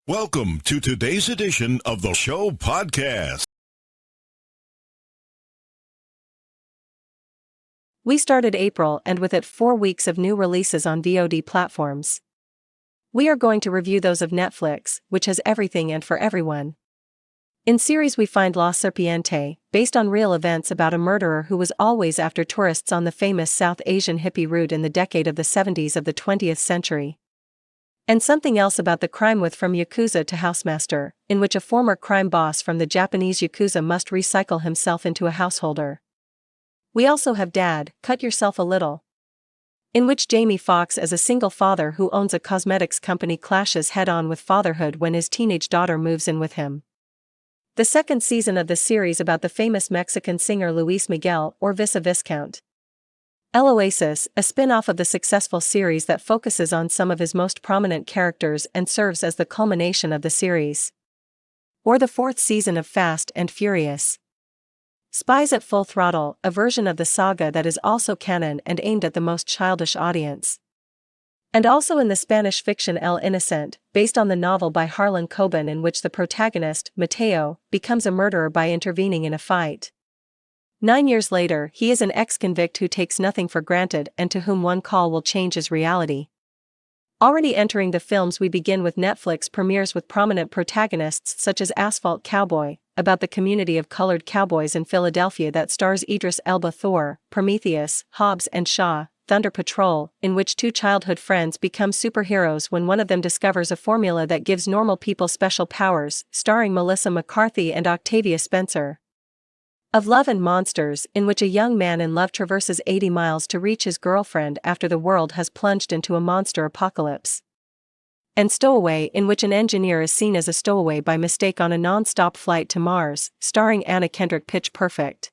Welcome to today's edition of the show podcast. We started April and with it 4 weeks of new releases on VOD platforms. We are going to review those of Netflix, which has everything and for everyone. In series we find La Serpiente, based on real events about a murderer who was always after tourists on the famous South Asian hippie route in the decade of the 70s of the 20th century. And something else about the crime with From Yakuza to Housemaster, in which a former crime boss from the Japanese Yakuza must recycle himself into a householder. We also have Dad, Cut Yourself a Little, in which Jamie Foxx as a single father who owns a cosmetics company clashes head-on with fatherhood when his teenage daughter moves in with him. The second season of the series about the famous Mexican singer Luis Miguel or Visa Viscount. El Oasis, a spin-off of the successful series that focuses on some of his most prominent characters and serves as the culmination of the series. Or the fourth season of Fast and Furious. Spies at Full Throttle, a version of the saga that is also canon and aimed at the most childish audience. And also in the Spanish fiction El Innocent, based on the novel by Harlan Coben in which the protagonist, Mateo, becomes a murderer by intervening in a fight. 9 years later, he is an ex-convict who takes nothing for granted and to whom one call will change his reality. Already entering the films, we begin with Netflix premieres with prominent protagonists such as Asphalt Cowboy, about the community of colored cowboys in Philadelphia that stars Idris Elba. Thor, Prometheus, Hobbs and Shaw, Thunder Patrol, in which two childhood friends become superheroes when one of them discovers a formula that gives normal people special powers, starring Melissa McCarthy and Octavia Spencer. Of Love and Monsters, in which a young man in love traverses 80 miles to reach his girlfriend after the world has plunged into a monster apocalypse. And Stowaway, in which an engineer is seen as a stowaway by mistake on a non-stop flight to Mars, starring Anna Kendrick. Pitch Perfect.